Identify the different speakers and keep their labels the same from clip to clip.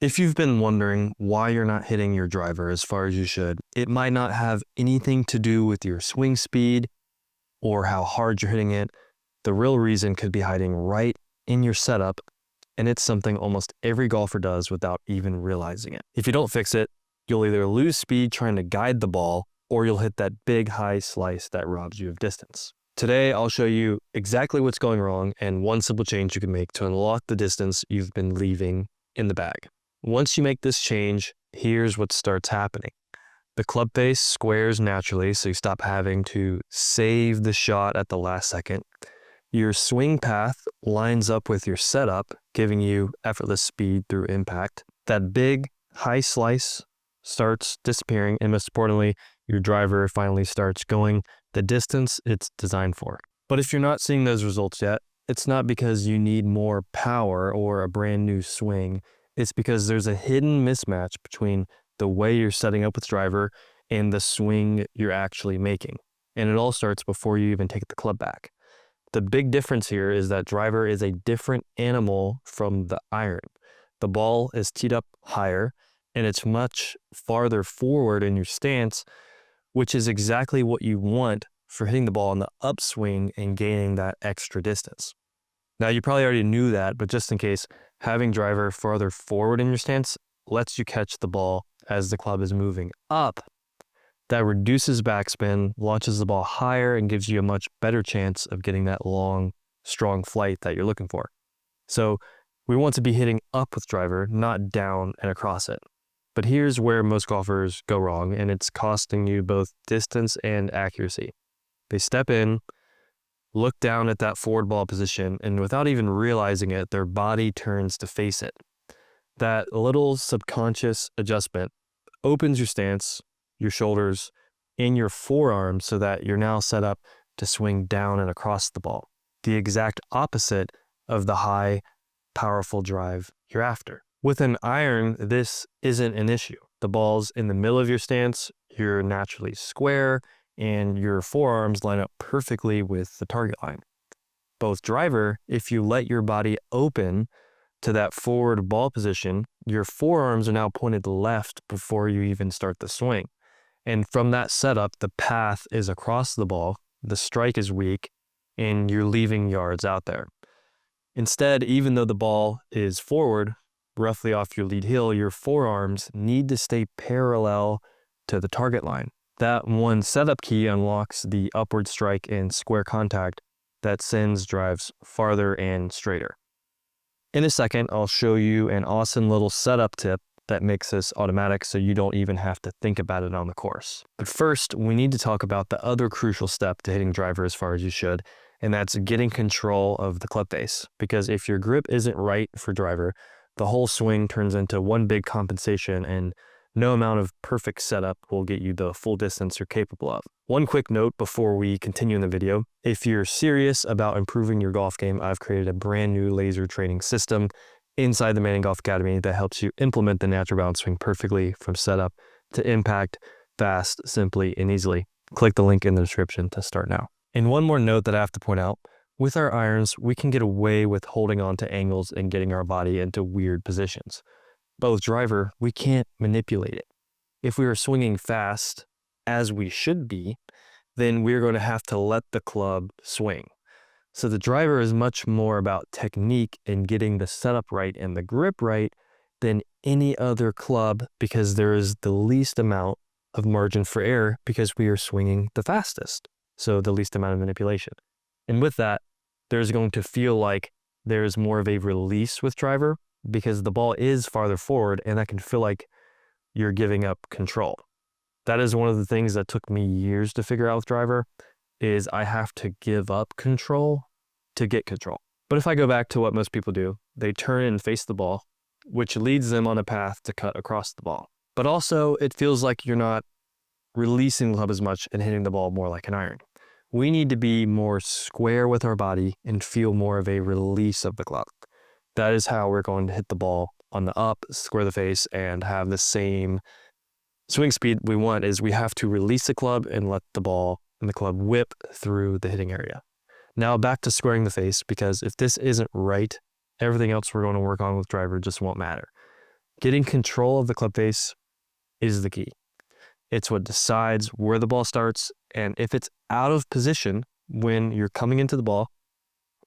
Speaker 1: If you've been wondering why you're not hitting your driver as far as you should, it might not have anything to do with your swing speed or how hard you're hitting it. The real reason could be hiding right in your setup, and it's something almost every golfer does without even realizing it. If you don't fix it, you'll either lose speed trying to guide the ball, or you'll hit that big high slice that robs you of distance. Today, I'll show you exactly what's going wrong and one simple change you can make to unlock the distance you've been leaving in the bag. Once you make this change, here's what starts happening. The club face squares naturally, so you stop having to save the shot at the last second. Your swing path lines up with your setup, giving you effortless speed through impact. That big high slice starts disappearing, and most importantly, your driver finally starts going the distance it's designed for. But if you're not seeing those results yet, it's not because you need more power or a brand new swing. It's because there's a hidden mismatch between the way you're setting up with driver and the swing you're actually making. And it all starts before you even take the club back. The big difference here is that driver is a different animal from the iron. The ball is teed up higher and it's much farther forward in your stance, which is exactly what you want for hitting the ball on the upswing and gaining that extra distance. Now, you probably already knew that, but just in case, having driver farther forward in your stance lets you catch the ball as the club is moving up. That reduces backspin, launches the ball higher, and gives you a much better chance of getting that long, strong flight that you're looking for. So we want to be hitting up with driver, not down and across it. But here's where most golfers go wrong, and it's costing you both distance and accuracy. They step in, look down at that forward ball position, and without even realizing it, their body turns to face it. That little subconscious adjustment opens your stance, your shoulders, and your forearms so that you're now set up to swing down and across the ball. The exact opposite of the high, powerful drive you're after. With an iron, this isn't an issue. The ball's in the middle of your stance, you're naturally square, and your forearms line up perfectly with the target line. Both driver, if you let your body open to that forward ball position, your forearms are now pointed left before you even start the swing. And from that setup, the path is across the ball, the strike is weak, and you're leaving yards out there. Instead, even though the ball is forward, roughly off your lead heel, your forearms need to stay parallel to the target line. That one setup key unlocks the upward strike and square contact that sends drives farther and straighter. In a second, I'll show you an awesome little setup tip that makes this automatic so you don't even have to think about it on the course. But first, we need to talk about the other crucial step to hitting driver as far as you should, and that's getting control of the club face. Because if your grip isn't right for driver, the whole swing turns into one big compensation, and no amount of perfect setup will get you the full distance you're capable of. One quick note before we continue in the video: if you're serious about improving your golf game, I've created a brand new laser training system inside the ManningGolf Academy that helps you implement the natural bounce swing perfectly from setup to impact, fast, simply, and easily. Click the link in the description to start now. And one more note that I have to point out: with our irons, we can get away with holding on to angles and getting our body into weird positions. But with driver, we can't manipulate it. If we are swinging fast, as we should be, then we're going to have to let the club swing. So the driver is much more about technique and getting the setup right and the grip right than any other club, because there is the least amount of margin for error because we are swinging the fastest. So the least amount of manipulation. And with that, there's going to feel like there's more of a release with driver because the ball is farther forward, and that can feel like you're giving up control. That is one of the things that took me years to figure out with driver, is I have to give up control to get control. But if I go back to what most people do, they turn and face the ball, which leads them on a path to cut across the ball. But also, it feels like you're not releasing the club as much and hitting the ball more like an iron. We need to be more square with our body and feel more of a release of the club. That is how we're going to hit the ball on the up, square the face, and have the same swing speed we want. Is we have to release the club and let the ball and the club whip through the hitting area. Now back to squaring the face, because if this isn't right, everything else we're going to work on with driver just won't matter. Getting control of the club face is the key. It's what decides where the ball starts, and if it's out of position when you're coming into the ball,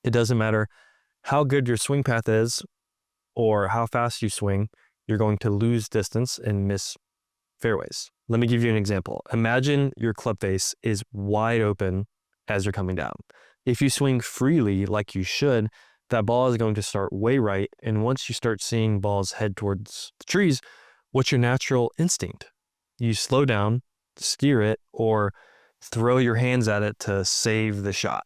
Speaker 1: it doesn't matter how good your swing path is or how fast you swing, you're going to lose distance and miss fairways. Let me give you an example. Imagine your club face is wide open as you're coming down. If you swing freely like you should, that ball is going to start way right. And once you start seeing balls head towards the trees, what's your natural instinct? You slow down, steer it, or throw your hands at it to save the shot.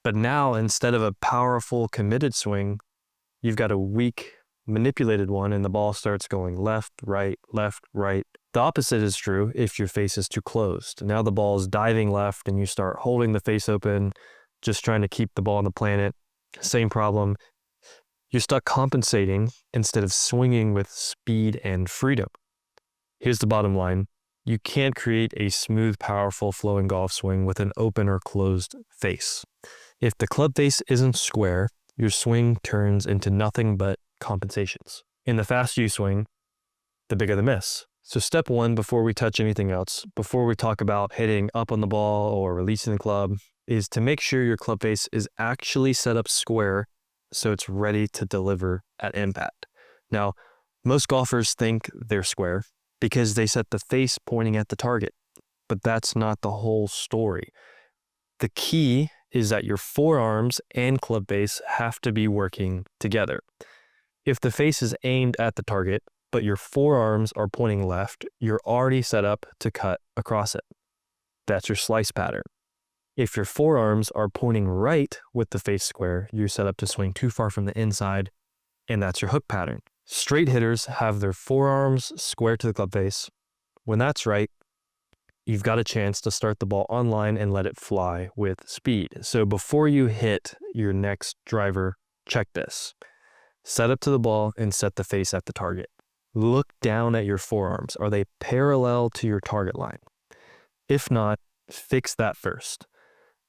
Speaker 1: But now, instead of a powerful, committed swing, you've got a weak, manipulated one, and the ball starts going left, right, left, right. The opposite is true if your face is too closed. Now the ball is diving left, and you start holding the face open, just trying to keep the ball on the planet. Same problem. You're stuck compensating instead of swinging with speed and freedom. Here's the bottom line. You can't create a smooth, powerful, flowing golf swing with an open or closed face. If the club face isn't square, your swing turns into nothing but compensations. And the faster you swing, the bigger the miss. So step one, before we touch anything else, before we talk about hitting up on the ball or releasing the club, is to make sure your club face is actually set up square so it's ready to deliver at impact. Now, most golfers think they're square because they set the face pointing at the target, but that's not the whole story. The key is that your forearms and club face have to be working together. If the face is aimed at the target, but your forearms are pointing left, you're already set up to cut across it. That's your slice pattern. If your forearms are pointing right with the face square, you're set up to swing too far from the inside, and that's your hook pattern. Straight hitters have their forearms square to the club face. When that's right, you've got a chance to start the ball on line and let it fly with speed. So before you hit your next driver, check this. Set up to the ball and set the face at the target. Look down at your forearms. Are they parallel to your target line? If not, fix that first.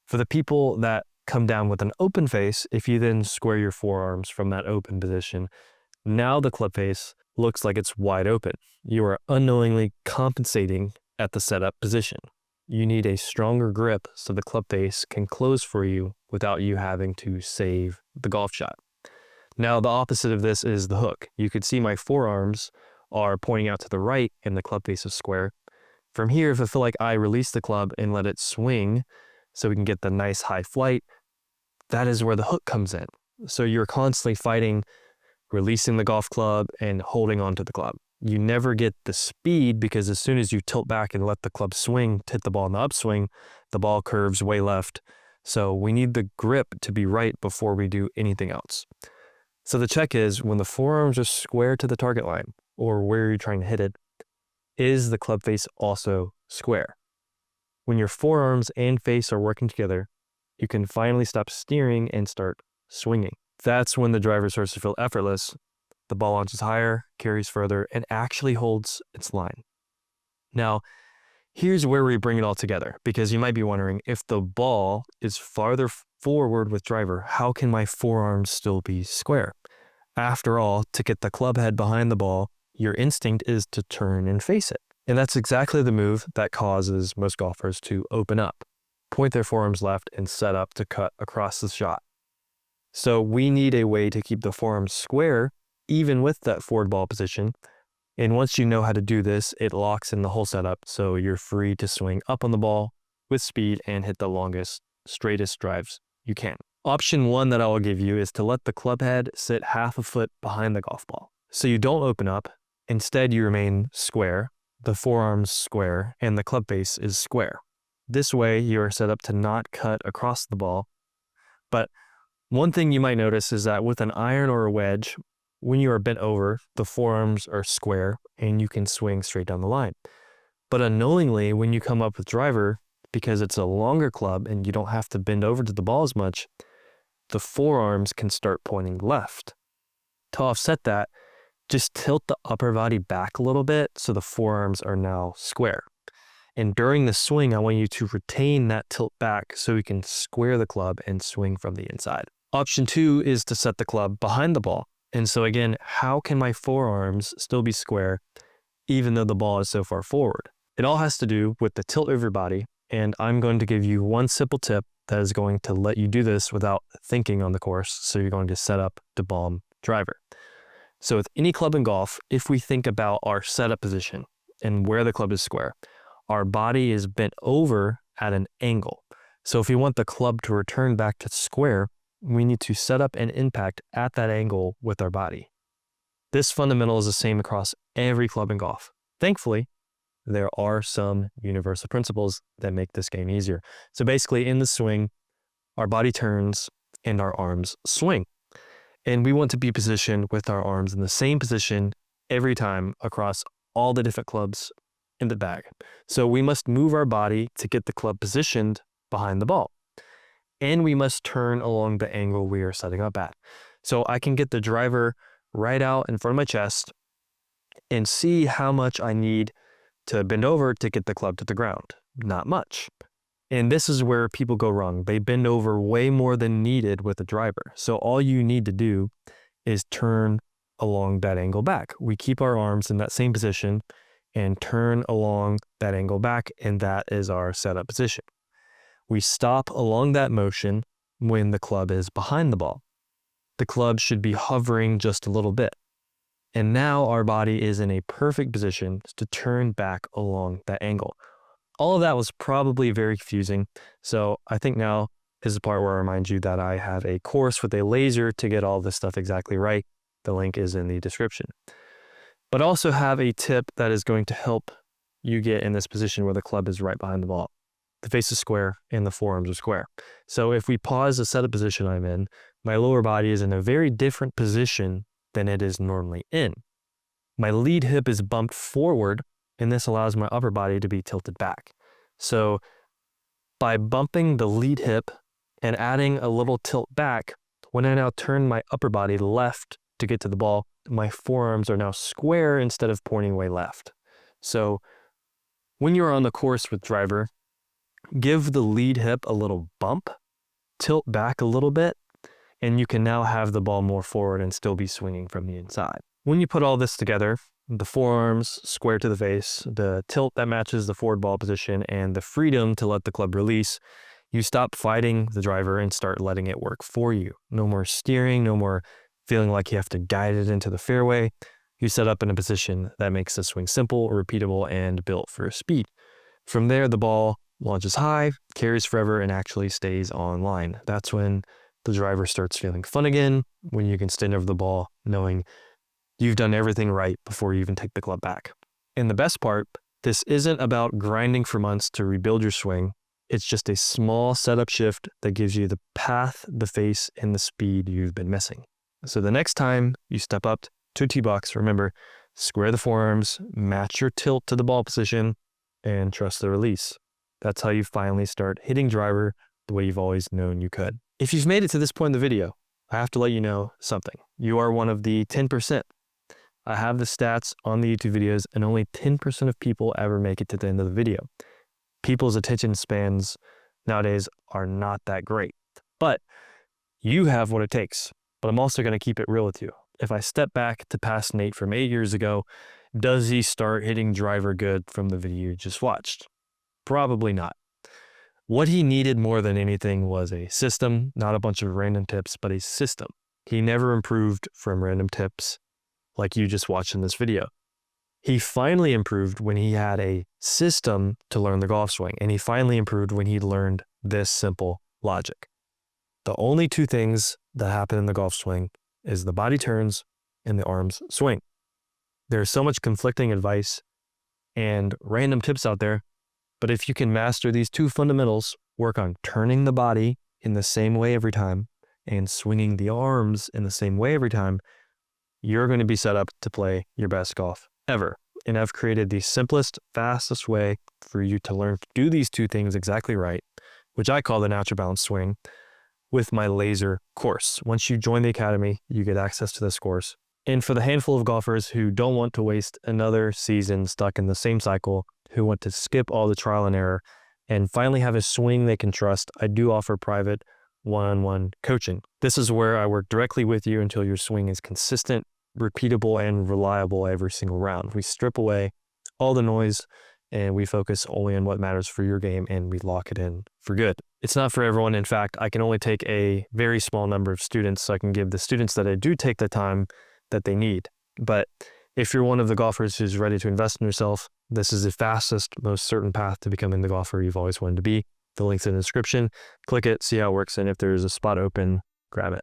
Speaker 1: For the people that come down with an open face, if you then square your forearms from that open position, now the club face looks like it's wide open. You are unknowingly compensating at the setup position. You need a stronger grip so the club face can close for you without you having to save the golf shot. Now, the opposite of this is the hook. You could see my forearms are pointing out to the right and the club face is square. From here, if I feel like I release the club and let it swing so we can get the nice high flight, that is where the hook comes in. So you're constantly fighting, releasing the golf club and holding onto the club. You never get the speed because as soon as you tilt back and let the club swing to hit the ball in the upswing, the ball curves way left. So we need the grip to be right before we do anything else. So the check is when the forearms are square to the target line or where you're trying to hit it, is the club face also square? When your forearms and face are working together, you can finally stop steering and start swinging. That's when the driver starts to feel effortless. The ball launches higher, carries further, and actually holds its line. Now, here's where we bring it all together, because you might be wondering, if the ball is farther forward with driver, how can my forearms still be square? After all, to get the club head behind the ball, your instinct is to turn and face it. And that's exactly the move that causes most golfers to open up, point their forearms left, and set up to cut across the shot. So we need a way to keep the forearms square, even with that forward ball position. And once you know how to do this, it locks in the whole setup, so you're free to swing up on the ball with speed and hit the longest, straightest drives you can. Option one that I will give you is to let the club head sit half a foot behind the golf ball. So you don't open up. Instead, you remain square, the forearms square, and the club face is square. This way, you are set up to not cut across the ball. But one thing you might notice is that with an iron or a wedge, when you are bent over, the forearms are square and you can swing straight down the line. But unknowingly, when you come up with driver, because it's a longer club and you don't have to bend over to the ball as much, the forearms can start pointing left. To offset that, just tilt the upper body back a little bit so the forearms are now square. And during the swing, I want you to retain that tilt back so we can square the club and swing from the inside. Option two is to set the club behind the ball. And so again, how can my forearms still be square even though the ball is so far forward? It all has to do with the tilt of your body, and I'm going to give you one simple tip that is going to let you do this without thinking on the course. So you're going to set up the bomb driver. So with any club in golf, if we think about our setup position and where the club is square, our body is bent over at an angle. So if we want the club to return back to square, we need to set up an impact at that angle with our body. This fundamental is the same across every club in golf. Thankfully, there are some universal principles that make this game easier. So basically in the swing, our body turns and our arms swing. And we want to be positioned with our arms in the same position every time across all the different clubs in the bag. So we must move our body to get the club positioned behind the ball. And we must turn along the angle we are setting up at. So I can get the driver right out in front of my chest and see how much I need to bend over to get the club to the ground. Not much. And this is where people go wrong. They bend over way more than needed with the driver. So all you need to do is turn along that angle back. We keep our arms in that same position and turn along that angle back, and that is our setup position. We stop along that motion when the club is behind the ball. The club should be hovering just a little bit. And now our body is in a perfect position to turn back along that angle. All of that was probably very confusing. So I think now is the part where I remind you that I have a course with a laser to get all this stuff exactly right. The link is in the description. But I also have a tip that is going to help you get in this position where the club is right behind the ball. The face is square and the forearms are square. So if we pause the setup position I'm in, my lower body is in a very different position than it is normally in. My lead hip is bumped forward, and this allows my upper body to be tilted back. So by bumping the lead hip and adding a little tilt back, when I now turn my upper body left to get to the ball, my forearms are now square instead of pointing way left. So when you're on the course with driver, give the lead hip a little bump, tilt back a little bit, and you can now have the ball more forward and still be swinging from the inside. When you put all this together, the forearms square to the face, the tilt that matches the forward ball position, and the freedom to let the club release, you stop fighting the driver and start letting it work for you. No more steering, no more feeling like you have to guide it into the fairway. You set up in a position that makes the swing simple, repeatable, and built for speed. From there, the ball launches high, carries forever, and actually stays on line. That's when the driver starts feeling fun again, when you can stand over the ball knowing you've done everything right before you even take the club back. And the best part, this isn't about grinding for months to rebuild your swing. It's just a small setup shift that gives you the path, the face, and the speed you've been missing. So the next time you step up to a tee box, remember, square the forearms, match your tilt to the ball position, and trust the release. That's how you finally start hitting driver the way you've always known you could. If you've made it to this point in the video, I have to let you know something. You are one of the 10%. I have the stats on the YouTube videos, and only 10% of people ever make it to the end of the video. People's attention spans nowadays are not that great, but you have what it takes. But I'm also going to keep it real with you. If I step back to past Nate from 8 years ago, does he start hitting driver good from the video you just watched? Probably not. What he needed more than anything was a system, not a bunch of random tips, but a system. He never improved from random tips like you just watched in this video. He finally improved when he had a system to learn the golf swing, and he finally improved when he learned this simple logic. The only two things that happen in the golf swing is the body turns and the arms swing. There's so much conflicting advice and random tips out there, but if you can master these two fundamentals, work on turning the body in the same way every time and swinging the arms in the same way every time, you're going to be set up to play your best golf ever. And I've created the simplest, fastest way for you to learn to do these two things exactly right, which I call the natural balance swing, with my laser course. Once you join the academy, you get access to this course. And for the handful of golfers who don't want to waste another season stuck in the same cycle, who want to skip all the trial and error and finally have a swing they can trust, I do offer private one-on-one coaching. This is where I work directly with you until your swing is consistent, repeatable, and reliable every single round. We strip away all the noise and we focus only on what matters for your game, and we lock it in for good. It's not for everyone. In fact, I can only take a very small number of students, so I can give the students that I do take the time that they need. But if you're one of the golfers who's ready to invest in yourself, this is the fastest, most certain path to becoming the golfer you've always wanted to be. The link's in the description. Click it, see how it works, and if there's a spot open, grab it.